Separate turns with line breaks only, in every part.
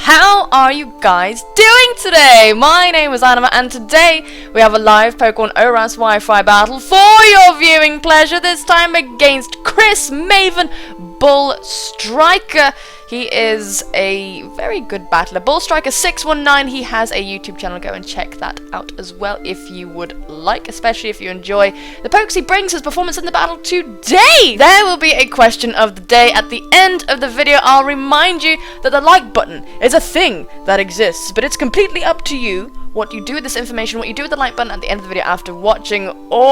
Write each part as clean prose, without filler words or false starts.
how are you guys doing today? My name is Anima, and today we have a live Pokemon ORAS Wi-Fi battle for your viewing pleasure, this time against Chris Maven Bullstriker. He is a very good battler. Bullstriker 619, he has a YouTube channel. Go and check that out as well if you would like, especially if you enjoy the pokes he brings his performance in the battle today. There will be a question of the day at the end of the video. I'll remind you that the like button is a thing that exists, but it's completely up to you what you do with this information, what you do with the like button at the end of the video after watching, or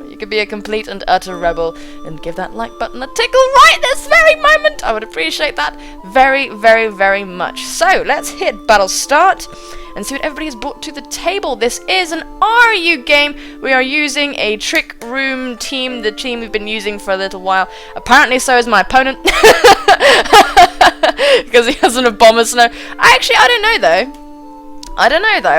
you could be a complete and utter rebel and give that like button a tickle right this very moment. I would appreciate that very, very, very much. So let's hit battle start and see what everybody has brought to the table. This is an RU game. We are using a Trick Room team, the team we've been using for a little while. Apparently so is my opponent. Because he has an Abomasnow. I don't know though.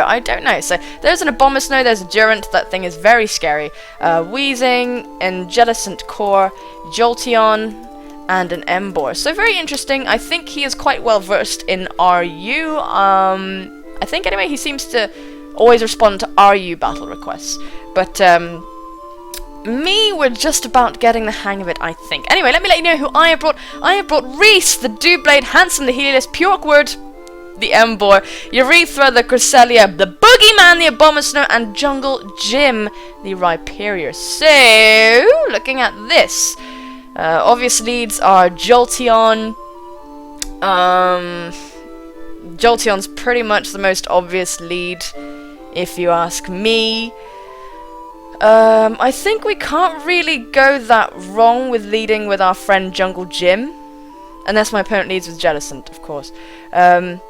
I don't know. So there's an Abomasnow, there's a Durant. That thing is very scary. Wheezing, Angelicent Core, Jolteon, and an Emboar. So very interesting. I think he is quite well versed in RU. I think anyway he seems to always respond to RU battle requests. But we're just about getting the hang of it, I think. Anyway, let me let you know who I have brought. I have brought Reese, the Doublade, Handsome, the Helios, Pjorkward, the Emboar, Urethra, the Cresselia, the Boogeyman, the Abomasnow, and Jungle Jim, the Rhyperior. So, looking at this, obvious leads are Jolteon. Jolteon's pretty much the most obvious lead, if you ask me. I think we can't really go that wrong with leading with our friend Jungle Jim, unless my opponent leads with Jellicent, of course. I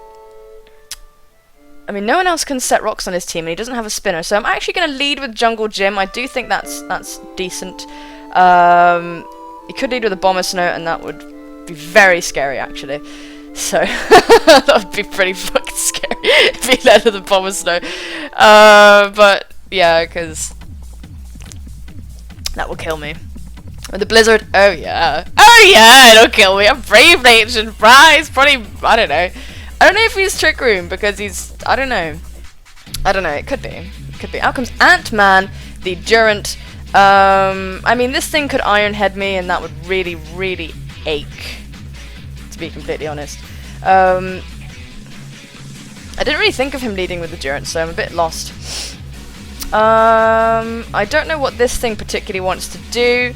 mean, no one else can set rocks on his team, and he doesn't have a spinner, so I'm actually going to lead with Jungle Jim. I do think that's decent. He could lead with a Abomasnow, and that would be very scary, actually. So, that would be pretty fucking scary if he led with a Abomasnow. But, yeah, because that will kill me. With the Blizzard, oh yeah, it'll kill me. I'm Brave Nation, Prize, probably, I don't know if he's Trick Room, because he's, I don't know, it could be. Out comes Ant-Man, the Durant. I mean, this thing could Iron Head me, and that would really, really ache, to be completely honest. I didn't really think of him leading with the Durant, so I'm a bit lost. I don't know what this thing particularly wants to do.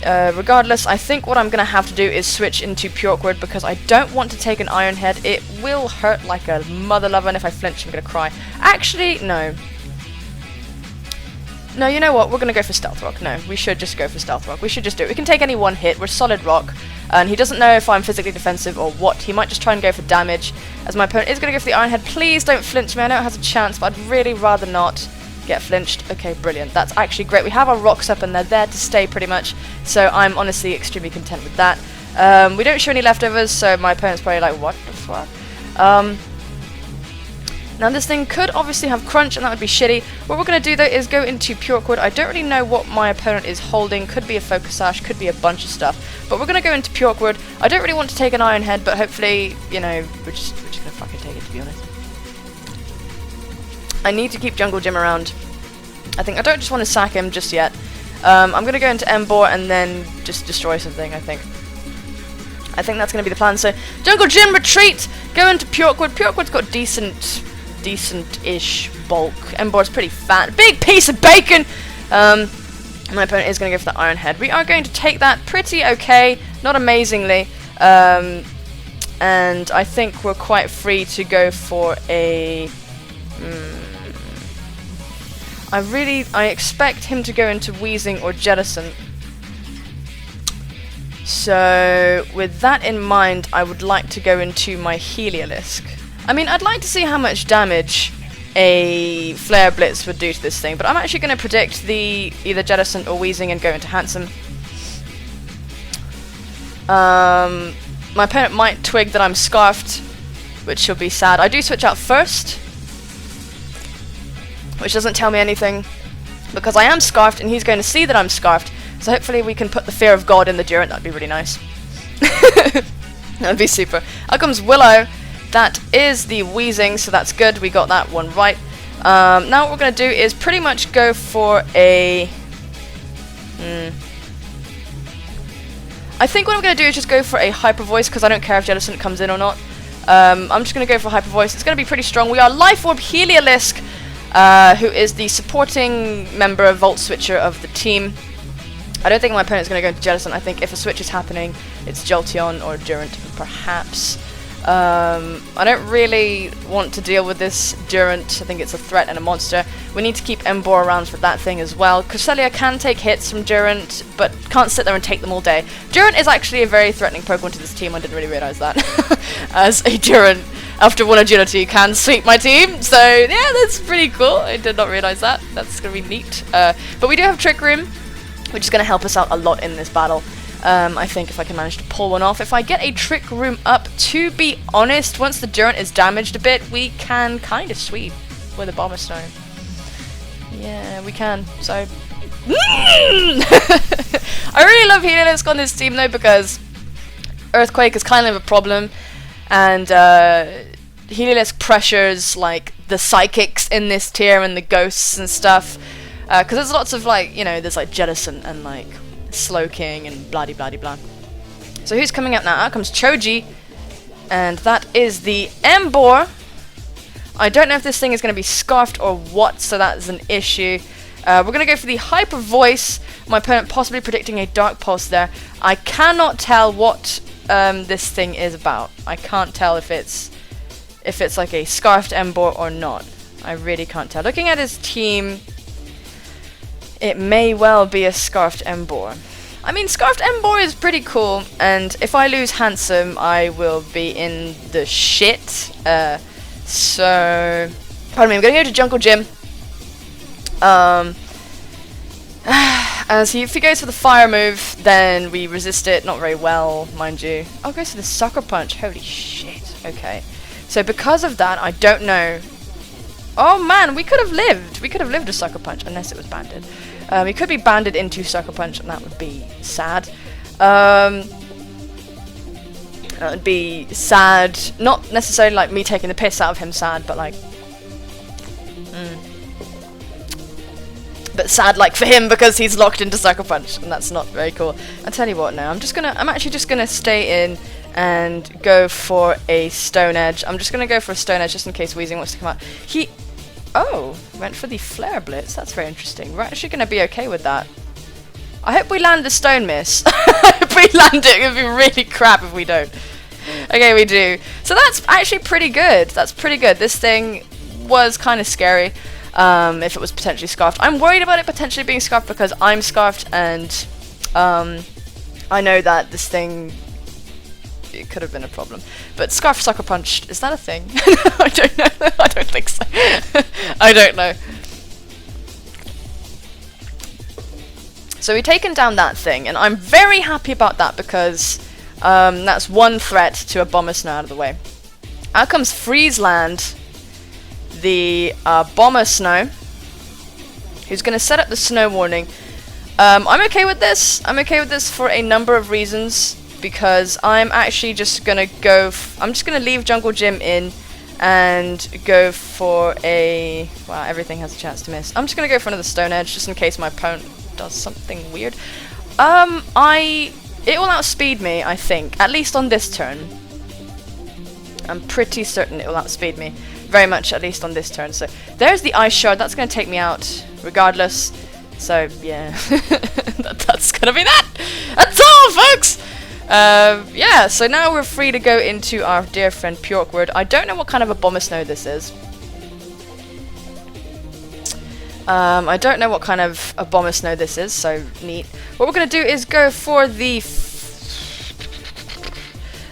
Regardless, I think what I'm going to have to do is switch into Pjorkward, because I don't want to take an Iron Head. It will hurt like a mother lover, and if I flinch, I'm going to cry. Actually, no. No, you know what? We're going to go for Stealth Rock. No, we should just go for Stealth Rock. We should just do it. We can take any one hit. We're Solid Rock, and he doesn't know if I'm physically defensive or what. He might just try and go for damage, as my opponent is going to go for the Iron Head. Please don't flinch me. I know it has a chance, but I'd really rather not get flinched. Okay, brilliant. That's actually great. We have our rocks up and they're there to stay pretty much, so I'm honestly extremely content with that. We don't show any leftovers, so my opponent's probably like, what the fuck? Now this thing could obviously have Crunch, and that would be shitty. What we're going to do though is go into Pjorkward. I don't really know what my opponent is holding. Could be a Focus Sash, could be a bunch of stuff, but we're going to go into Pjorkward. I don't really want to take an Iron Head, but hopefully, you know, we're just going to fucking take it, to be honest. I need to keep Jungle Jim around. I don't just want to sack him just yet. I'm going to go into Emboar and then just destroy something, I think. I think that's going to be the plan. So, Jungle Jim, retreat! Go into Pjorkward. Pjorkward's got decent-ish bulk. Emboar's pretty fat. Big piece of bacon! My opponent is going to go for the Iron Head. We are going to take that pretty okay. Not amazingly. And I think we're quite free to go for a... I expect him to go into Wheezing or Jellicent. So, with that in mind, I would like to go into my Heliolisk. I mean, I'd like to see how much damage a Flare Blitz would do to this thing, but I'm actually going to predict the either Jellicent or Wheezing and go into Handsome. My opponent might twig that I'm Scarfed, which will be sad. I do switch out first, which doesn't tell me anything, because I am Scarfed and he's going to see that I'm Scarfed, so hopefully we can put the Fear of God in the Durant. That'd be really nice. That'd be super. Out comes Willow. That is the Wheezing, so that's good. We got that one right. Now what we're going to do is pretty much go for a... I think what I'm going to do is just go for a Hyper Voice, because I don't care if Jellicent comes in or not. I'm just going to go for Hyper Voice. It's going to be pretty strong. We are Life Orb Heliolisk, who is the supporting member, Volt Switcher of the team. I don't think my opponent's going to go into Jellicent. I think if a switch is happening, it's Jolteon or Durant, perhaps. I don't really want to deal with this Durant. I think it's a threat and a monster. We need to keep Emboar around for that thing as well. Cresselia can take hits from Durant, but can't sit there and take them all day. Durant is actually a very threatening Pokemon to this team. I didn't really realize that. As a Durant, after 1 agility, can sweep my team. So, yeah, that's pretty cool. I did not realize that. That's going to be neat. But we do have Trick Room, which is going to help us out a lot in this battle. I think if I can manage to pull one off. If I get a Trick Room up, to be honest, once the Durant is damaged a bit, we can kind of sweep with a Bomber Snow. Yeah, we can. So, I really love Heliolisk on this team though, because Earthquake is kind of a problem, and Heliolisk pressures like the Psychics in this tier and the Ghosts and stuff. Because there's lots of like, you know, there's like Jellicent and like Slowking and blah blah blah. So who's coming out now? Out comes Choji, and that is the Emboar. I don't know if this thing is going to be scarfed or what, so that's an issue. We're going to go for the Hyper Voice. My opponent possibly predicting a Dark Pulse there. I cannot tell what this thing is about. I can't tell if it's like a scarfed Emboar or not. I really can't tell. Looking at his team, it may well be a Scarfed Emboar. I mean, Scarfed Emboar is pretty cool, and if I lose Handsome, I will be in the shit. So, pardon me, I'm going to go to Jungle Gym. If he goes for the Fire move, then we resist it not very well, mind you. Oh, goes for the Sucker Punch. Holy shit. Okay. So because of that, I don't know. Oh man, we could have lived. We could have lived a Sucker Punch, unless it was banded. He could be banded into Sucker Punch, and that would be sad. That would be sad. Not necessarily like me taking the piss out of him sad, but like... But sad like for him because he's locked into Sucker Punch, and that's not very cool. I'll tell you what now, I'm actually just gonna stay in and go for a Stone Edge. I'm just gonna go for a Stone Edge just in case Weezing wants to come out. Oh, went for the Flare Blitz. That's very interesting. We're actually going to be okay with that. I hope we land the Stone Miss. If we land it, it would be really crap if we don't. Okay, we do. So that's actually pretty good. That's pretty good. This thing was kind of scary if it was potentially scarfed. I'm worried about it potentially being scarfed because I'm scarfed, and I know that this thing... It could have been a problem. But Scarf Sucker Punch, is that a thing? I don't know. I don't think so. I don't know. So we've taken down that thing, and I'm very happy about that because that's one threat to a Bomber Snow out of the way. Out comes Freezeland, the Bomber Snow, who's going to set up the Snow Warning. I'm okay with this. I'm okay with this for a number of reasons. Because I'm actually just gonna go. I'm just gonna leave Jungle Gym in and go for a. Wow, everything has a chance to miss. I'm just gonna go for another Stone Edge just in case my opponent does something weird. It will outspeed me, I think, at least on this turn. I'm pretty certain it will outspeed me, very much, at least on this turn. So there's the Ice Shard. That's gonna take me out regardless. So yeah, that's gonna be that. That's all, folks. Yeah, so now we're free to go into our dear friend Pjorkward. I don't know what kind of a Bomber Snow this is. I don't know what kind of a Bomber Snow this is, so neat. What we're going to do is go for the...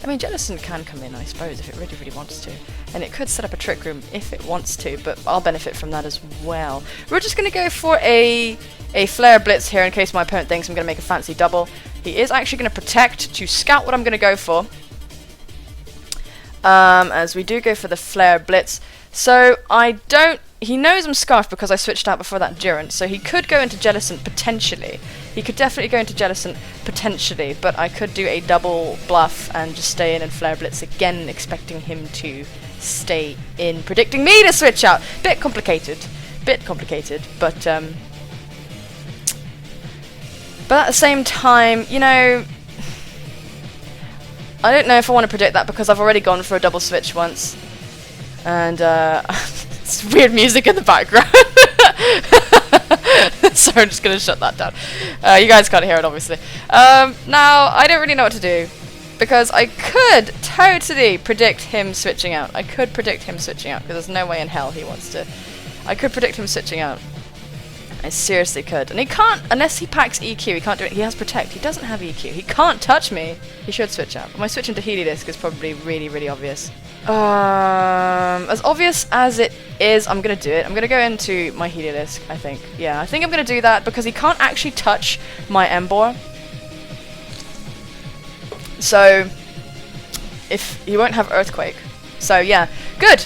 I mean, Jellicent can come in, I suppose, if it really, really wants to. And it could set up a Trick Room if it wants to, but I'll benefit from that as well. We're just going to go for a Flare Blitz here in case my opponent thinks I'm going to make a fancy double. He is actually going to protect to scout what I'm going to go for. As we do go for the Flare Blitz. So he knows I'm scarfed because I switched out before that Durant, so he could go into Jellicent potentially. He could definitely go into Jettison, potentially, but I could do a double bluff and just stay in and Flare Blitz again, expecting him to stay in, predicting me to switch out. Bit complicated, but at the same time, you know, I don't know if I want to predict that because I've already gone for a double switch once. And, it's weird music in the background. So I'm just going to shut that down. You guys can't hear it, obviously. Now, I don't really know what to do. Because I could totally predict him switching out. I could predict him switching out, because there's no way in hell he wants to. I could predict him switching out. I seriously could. And he can't, unless he packs EQ, he can't do it. He has Protect. He doesn't have EQ. He can't touch me. He should switch out. But my switch into Heliodisc is probably really, really obvious. As obvious as it is, I'm going to do it. I'm going to go into my Heliodisc, I think. Yeah, I think I'm going to do that because he can't actually touch my Embor. So, if he won't have Earthquake. So, yeah. Good.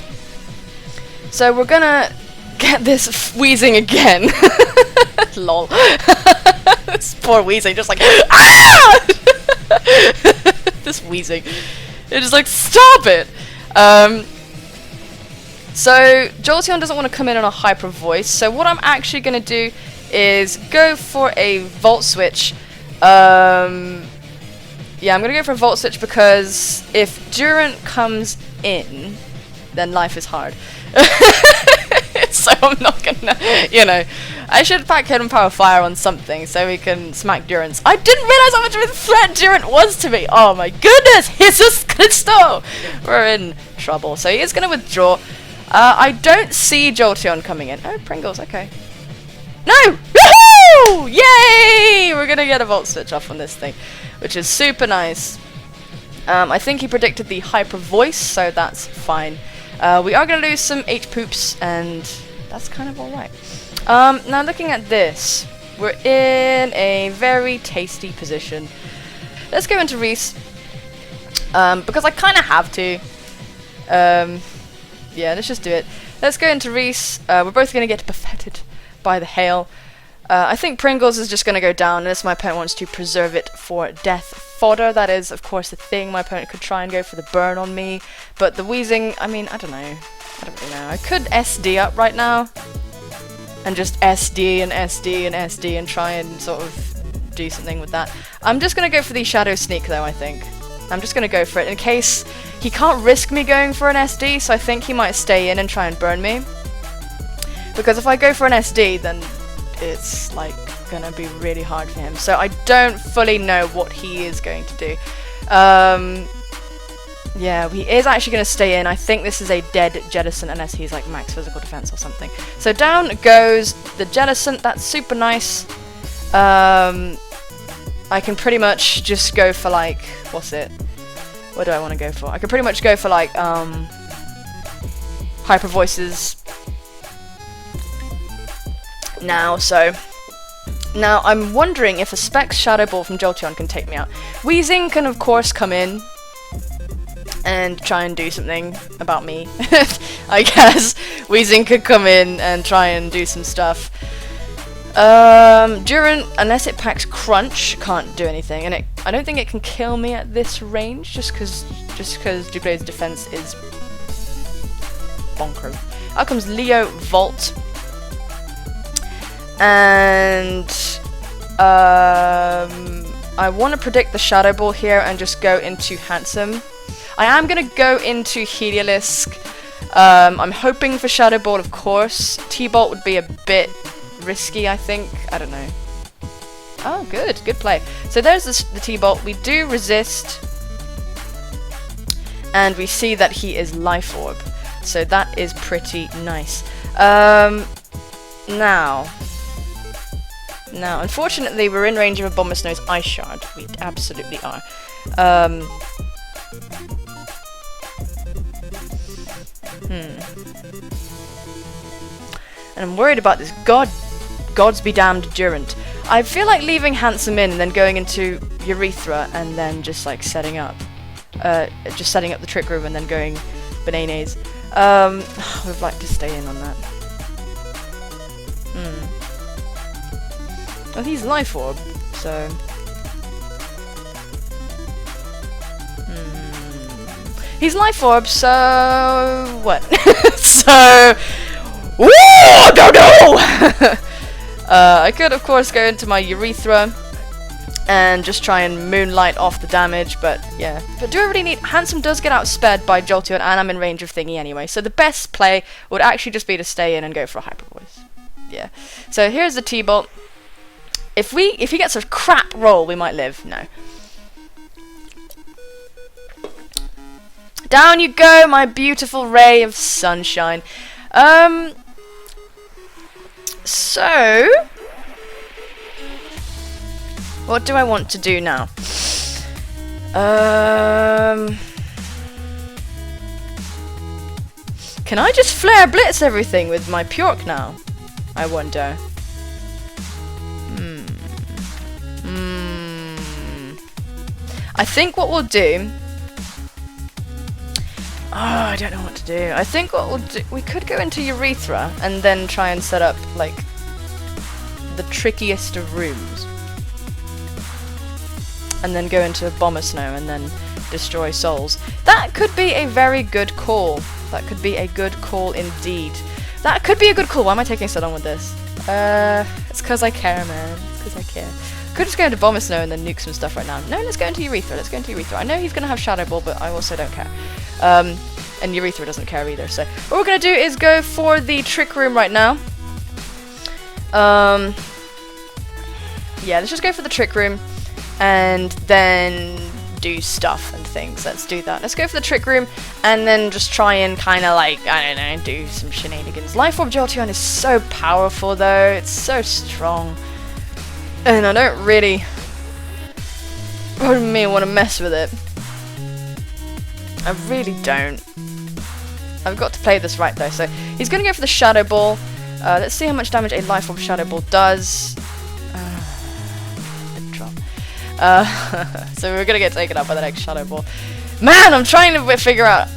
So, we're going to get this wheezing again. Lol. This poor wheezing, just like, ah! This wheezing. It's just like, stop it! So, Jolteon doesn't want to come in on a hyper voice, so what I'm actually going to do is go for a Volt Switch. Yeah, I'm going to go for a Volt Switch because if Durant comes in, then life is hard. So I'm not gonna, you know, I should pack Hidden Power Fire on something so we can smack Durance. I didn't realize how much of a threat Durant was to me. Oh my goodness, Jesus Christo! We're in trouble. So he is gonna withdraw. I don't see Jolteon coming in. Oh, Pringles, okay. No! Woohoo! Yay! We're gonna get a Volt Switch off on this thing, which is super nice. I think he predicted the Hyper Voice, so that's fine. We are going to lose some H-poops, and that's kind of alright. Now looking at this, we're in a very tasty position. Let's go into Reese, because I kind of have to. Yeah, let's just do it. Let's go into Reese. We're both going to get buffeted by the hail. I think Pringles is just going to go down unless my opponent wants to preserve it for death fodder. That is, of course, the thing. My opponent could try and go for the burn on me. But the wheezing, I mean, I don't know. I don't really know. I could SD up right now. And just SD and SD and SD and try and sort of do something with that. I'm just going to go for the Shadow Sneak, though, I think. I'm just going to go for it in case he can't risk me going for an SD. So I think he might stay in and try and burn me. Because if I go for an SD, then it's like gonna be really hard for him. So I don't fully know what he is going to do. Yeah, he is actually gonna stay in. I think this is a dead Jettison unless he's like max physical defense or something. So down goes the Jettison. That's super nice. I can pretty much just go for like, what's it? What do I want to go for? I could pretty much go for like Hyper Voices now, so now I'm wondering if a Specs Shadow Ball from Jolteon can take me out. Wheezing can of course come in and try and do something about me. I guess Wheezing could come in and try and do some stuff. Durant, unless it packs Crunch, can't do anything, and I don't think it can kill me at this range just because Duglay's defense is bonkers. Out comes Leo Volt. And I want to predict the Shadow Ball here and just go into Handsome. I am going to go into Heliolisk. I'm hoping for Shadow Ball, of course. T-Bolt would be a bit risky, I think. I don't know. Oh, good. Good play. So there's the T-Bolt. We do resist. And we see that he is Life Orb. So that is pretty nice. Now, unfortunately, we're in range of a Bombasnow's Ice Shard. We absolutely are. And I'm worried about this Gods be damned Durant. I feel like leaving Handsome in and then going into Urethra and then just like setting up the Trick Room and then going bananas. I would like to stay in on that. Oh, he's Life Orb. so... He's Life Orb, so... what? So... Woo! No, no! I could, of course, go into my Urethra and just try and moonlight off the damage, but yeah. But do I really need... Handsome does get outsped by Jolteon, and I'm in range of Thingy anyway, so the best play would actually just be to stay in and go for a Hyper Voice. Yeah. So here's the T-Bolt. If he gets a crap roll, we might live. No. Down you go, my beautiful ray of sunshine. So... what do I want to do now? Can I just Flare Blitz everything with my Pjork now? I wonder. I think what we'll do... oh, I don't know what to do. I think what we'll do... we could go into Urethra and then try and set up, like, the trickiest of rooms. And then go into Bomber Snow and then destroy souls. That could be a very good call. That could be a good call indeed. That could be a good call. Why am I taking so long with this? It's because I care, man. It's because I care. Could just go into Bomber Snow and then nuke some stuff right now. No, let's go into Urethra. Let's go into Urethra. I know he's going to have Shadow Ball, but I also don't care. And Urethra doesn't care either. So what we're going to do is go for the Trick Room right now. Yeah, let's just go for the Trick Room. And then do stuff and things. Let's do that. Let's go for the Trick Room and then just try and kind of like, I don't know, do some shenanigans. Life Orb Jolteon is so powerful though. It's so strong. And I don't really, pardon me, want to mess with it. I really don't. I've got to play this right though. So he's going to go for the Shadow Ball. Let's see how much damage a Life Orb Shadow Ball does. So we're gonna get taken up by the next Shadow Ball. Man, I'm trying to figure out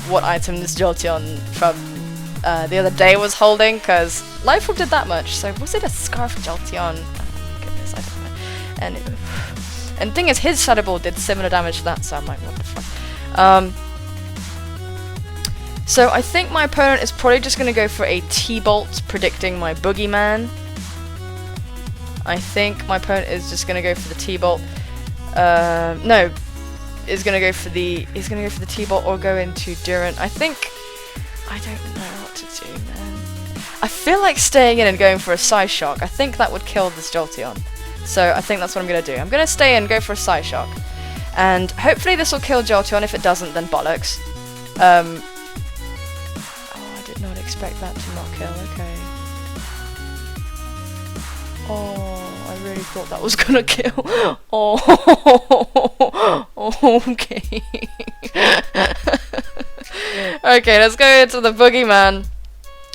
what item this Jolteon from the other day was holding, because Life Orb did that much. So was it a Scarf Jolteon? Oh goodness, I don't know. And the thing is, his Shadow Ball did similar damage to that, so I'm like, what the fuck? So I think my opponent is probably just gonna go for a T-Bolt, predicting my Boogeyman. I think my opponent is just gonna go for the T-Bolt. No, he's gonna go for the T-Bolt or go into Durant. I think I don't know what to do, man. I feel like staying in and going for a Psyshock. I think that would kill this Jolteon. So I think that's what I'm gonna do. I'm gonna stay in, go for a Psyshock, and hopefully this will kill Jolteon. If it doesn't, then bollocks. Oh, I did not expect that to not kill. Okay. Oh, I really thought that was gonna kill. Oh, okay. Okay, let's go into the Boogeyman.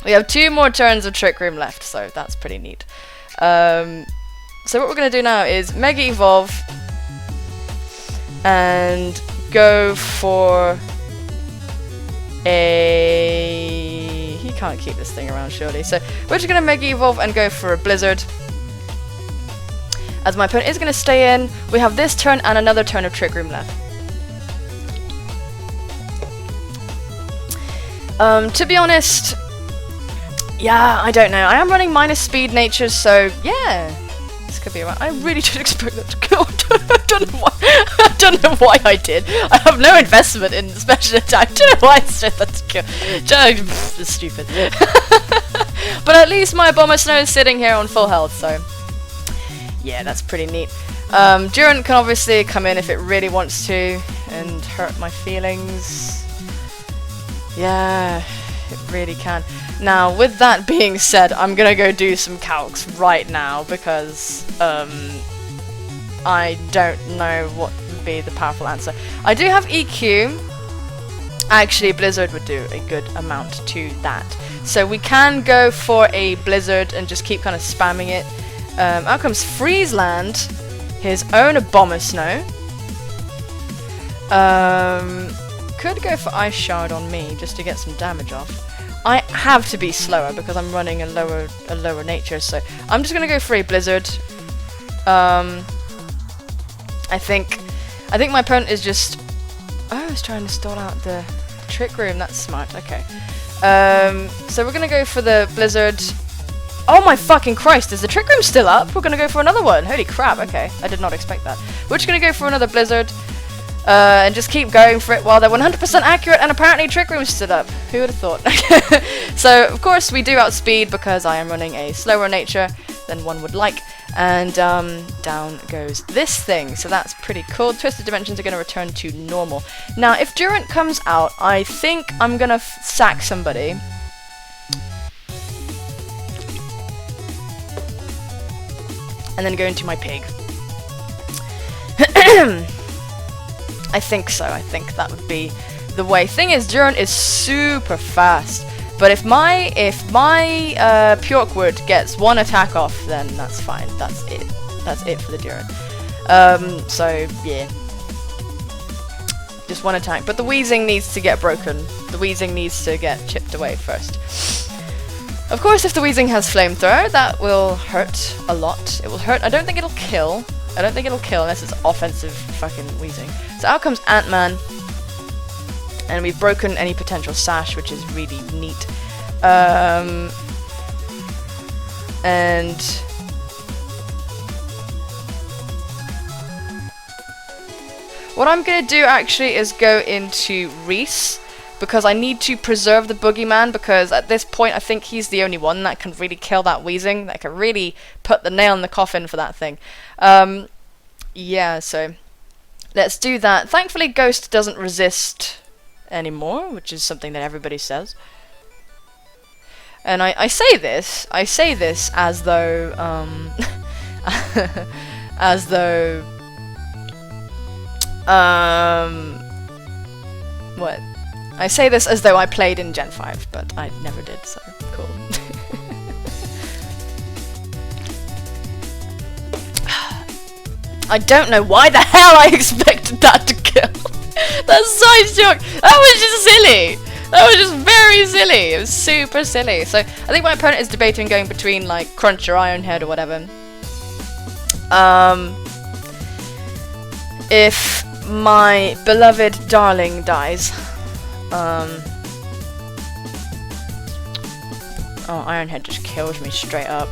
We have 2 more turns of Trick Room left, so that's pretty neat. So what we're gonna do now is Mega Evolve and go for a... he can't keep this thing around surely. So we're just gonna Mega Evolve and go for a Blizzard. As my opponent is going to stay in, we have this turn and another turn of Trick Room left. To be honest, yeah, I don't know. I am running minus speed natures, so yeah, this could be right. I really did expect that to kill. I don't know why. I don't know why I did. I have no investment in special attack. I don't know why I said that to kill. It's stupid. But at least my Bomber Snow is sitting here on full health, so. Yeah, that's pretty neat. Durant can obviously come in if it really wants to and hurt my feelings. Yeah, it really can. Now, with that being said, I'm gonna go do some calcs right now because I don't know what would be the powerful answer. I do have EQ. Actually, Blizzard would do a good amount to that. So we can go for a Blizzard and just keep kind of spamming it. Out comes Freezeland, his own Bomber Snow. Could go for Ice Shard on me just to get some damage off. I have to be slower because I'm running a lower nature, so I'm just gonna go for a Blizzard. I think my opponent is just... Oh, he's trying to stall out the trick room. That's smart. Okay. So we're gonna go for the Blizzard. Oh my fucking Christ, is the trick room still up? We're gonna go for another one. Holy crap, okay. I did not expect that. We're just gonna go for another Blizzard. And just keep going for it while they're 100% accurate, and apparently trick room stood up. Who would have thought? So, of course, we do outspeed because I am running a slower nature than one would like. And down goes this thing. So that's pretty cool. Twisted Dimensions are going to return to normal. Now, if Durant comes out, I think I'm going to sack somebody. And then go into my pig. I think so. I think that would be the way. Thing is, Durant is super fast. But if my Pjorkward gets one attack off, then that's fine. That's it. That's it for the Durant. So yeah, just one attack. But the Wheezing needs to get broken. The Wheezing needs to get chipped away first. Of course, if the Wheezing has Flamethrower, that will hurt a lot. It will hurt. I don't think it'll kill. I don't think it'll kill unless it's offensive fucking Wheezing. So out comes Ant-Man. And we've broken any potential sash, which is really neat. And what I'm going to do actually is go into Reese, because I need to preserve the Boogeyman, because at this point I think he's the only one that can really kill that Wheezing, that can really put the nail in the coffin for that thing. Yeah, so let's do that. Thankfully Ghost doesn't resist anymore, which is something that everybody says. And I say this as though as though what? I say this as though I played in Gen 5, but I never did, so cool. I don't know why the hell I expected that to kill. That's such a joke. That was just silly. That was just very silly. It was super silly. So I think my opponent is debating going between like Crunch or Ironhead or whatever. If my beloved darling dies, oh, Ironhead just kills me straight up.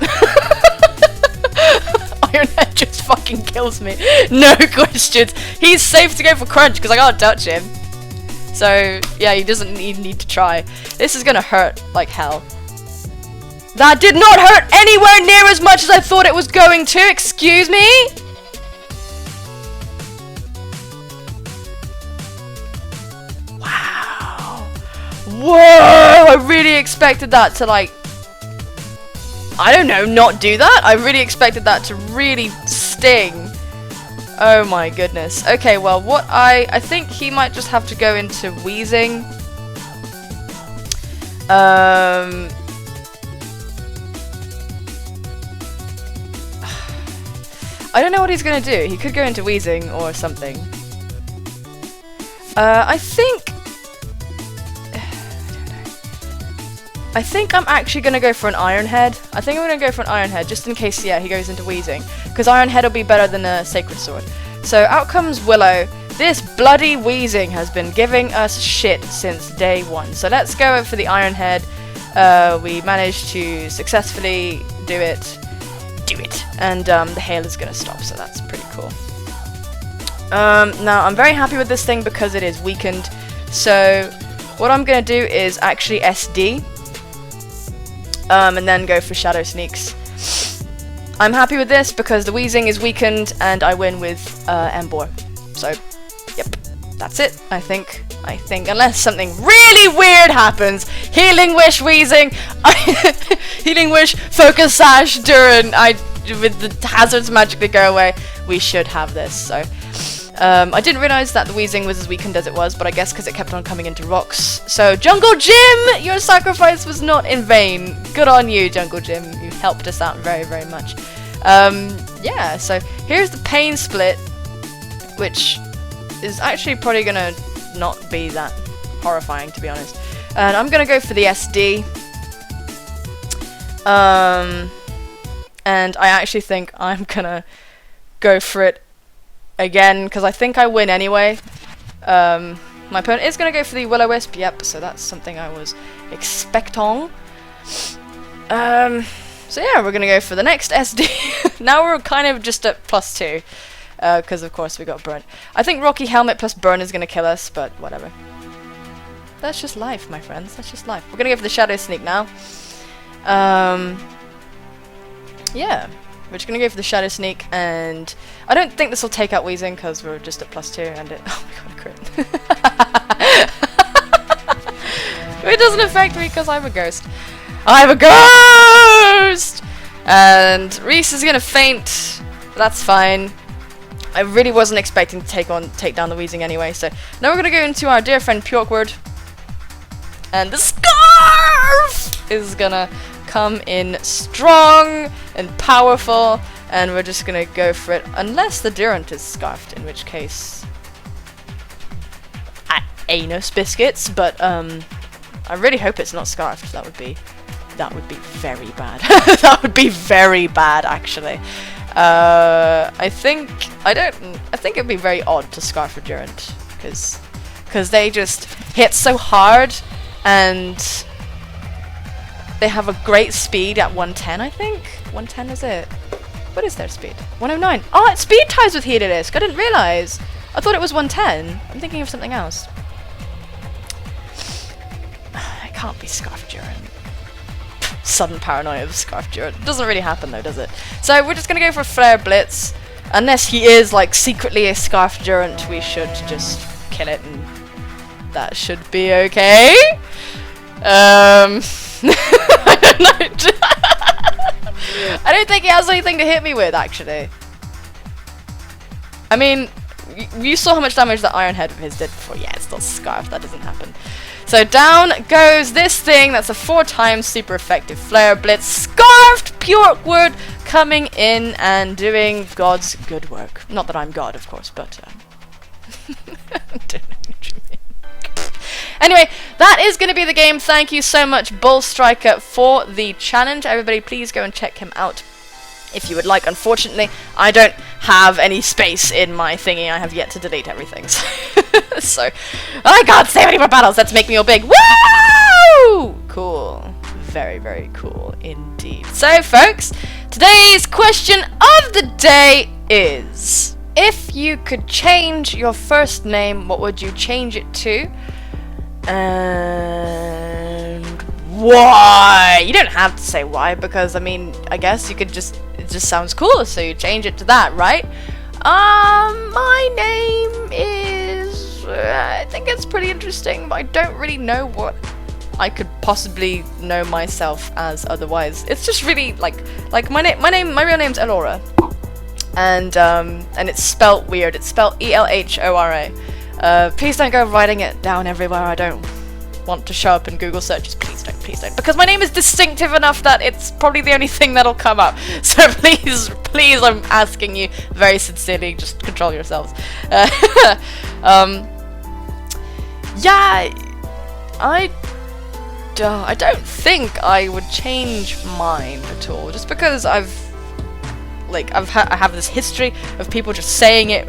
Ironhead just fucking kills me. No questions. He's safe to go for Crunch because I can't touch him. So, yeah, he doesn't need to try. This is gonna hurt like hell. That did not hurt anywhere near as much as I thought it was going to. Excuse me? Wow. Whoa! I really expected that to, like, I don't know, not do that. I really expected that to really sting. Oh my goodness. Okay, well, what I think he might just have to go into Wheezing. I don't know what he's gonna do. He could go into Wheezing or something. I think I'm actually going to go for an Ironhead. I think I'm going to go for an Ironhead, just in case, yeah, he goes into Wheezing. Because Ironhead will be better than a Sacred Sword. So out comes Willow. This bloody Wheezing has been giving us shit since day one. So let's go for the Ironhead. We managed to successfully do it. And the hail is going to stop, so that's pretty cool. Now, I'm very happy with this thing because it is weakened. So what I'm going to do is actually SD. And then go for Shadow Sneaks. I'm happy with this because the Wheezing is weakened and I win with Embor. So, yep, that's it. I think unless something really weird happens, Healing Wish Wheezing, Healing Wish Focus Sash Duran, with the hazards magically go away, we should have this. So. I didn't realise that the Wheezing was as weakened as it was, but I guess because it kept on coming into rocks. So, Jungle Jim! Your sacrifice was not in vain. Good on you, Jungle Jim. You helped us out very, very much. Yeah, so here's the Pain Split, which is actually probably going to not be that horrifying, to be honest. And I'm going to go for the SD. And I actually think I'm going to go for it again, because I think I win anyway. My opponent is going to go for the Will-O-Wisp, yep, so that's something I was expecting. So yeah, we're going to go for the next SD. Now we're kind of just at +2, because of course we got burnt. I think Rocky Helmet plus burn is going to kill us, but whatever. That's just life, my friends, that's just life. We're going to go for the Shadow Sneak now. Yeah, we're just going to go for the Shadow Sneak, and I don't think this will take out Weezing, because we're just at +2, and it... Oh my god, a crit. It doesn't affect me, because I'm a ghost. I'm a ghost! And Reese is going to faint. That's fine. I really wasn't expecting to take down the Weezing anyway, so now we're going to go into our dear friend Pjorkward. And the Scarf is going to come in strong and powerful, and we're just gonna go for it, unless the Durant is scarfed, in which case anus biscuits, but I really hope it's not scarfed. That would be very bad. That would be very bad, actually. I think it'd be very odd to scarf a Durant, because they just hit so hard, and they have a great speed at 110, I think. 110 is it? What is their speed? 109. Oh, it's speed ties with heated disc. I didn't realise. I thought it was 110. I'm thinking of something else. It can't be Scarf Durant. Sudden paranoia of Scarf Durant. Doesn't really happen though, does it? So we're just gonna go for Flare Blitz. Unless he is like secretly a Scarf Durant, we should just kill it, and that should be okay. I don't know. I don't think he has anything to hit me with, actually. I mean, you saw how much damage the Iron Head of his did before. Yeah, it's not Scarf. That doesn't happen. So down goes this thing. That's a 4x super effective Flare Blitz. Scarfed Pjorkward coming in and doing God's good work. Not that I'm God, of course, but... I don't know what you mean. Anyway, that is going to be the game. Thank you so much, Bullstriker, for the challenge. Everybody, please go and check him out if you would like. Unfortunately, I don't have any space in my thingy. I have yet to delete everything. So, I can't save any more battles. Let's make me all big. Woo! Cool. Very, very cool indeed. So, folks, today's question of the day is, if you could change your first name, what would you change it to? And why? You don't have to say why, because I mean, I guess you could just, it just sounds cool, so you change it to that, right? My name is, I think it's pretty interesting, but I don't really know what I could possibly know myself as otherwise. It's just really like my real name's Elora, and it's spelt weird. It's spelt E-L-H-O-R-A. Please don't go writing it down everywhere. I don't want to show up in Google searches. Please don't. Because my name is distinctive enough that it's probably the only thing that'll come up. So please, I'm asking you very sincerely, just control yourselves. Yeah, I don't think I would change mine at all, just because I have this history of people just saying it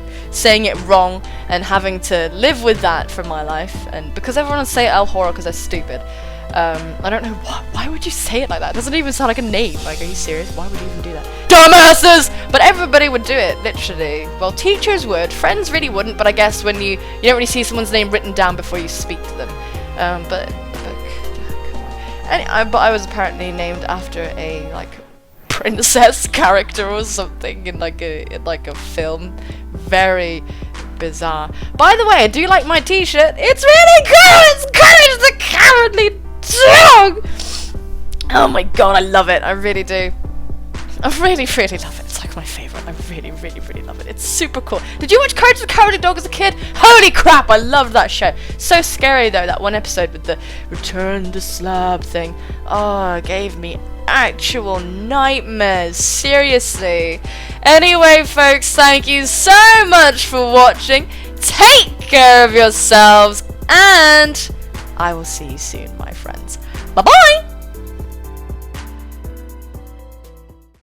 wrong and having to live with that for my life, and because everyone would say El Horror because they're stupid. I don't know why would you say it like that? It doesn't even sound like a name. Like, are you serious? Why would you even do that? Dumbasses! But everybody would do it, literally. Well, teachers would, friends really wouldn't, but I guess when you don't really see someone's name written down before you speak to them. But I was apparently named after a princess character or something in like a film. Very bizarre. By the way, I do like my t-shirt. It's really cool. It's Courage the Cowardly Dog. Oh my god, I love it. I really do. I really love it. It's like my favorite. I really love it. It's super cool. Did you watch Courage the Cowardly Dog as a kid? Holy crap, I loved that show. So scary though, that one episode with the return the slab thing. Oh, it gave me actual nightmares. Seriously. Anyway, folks, thank you so much for watching. Take care of yourselves, and I will see you soon, my friends. Bye-bye!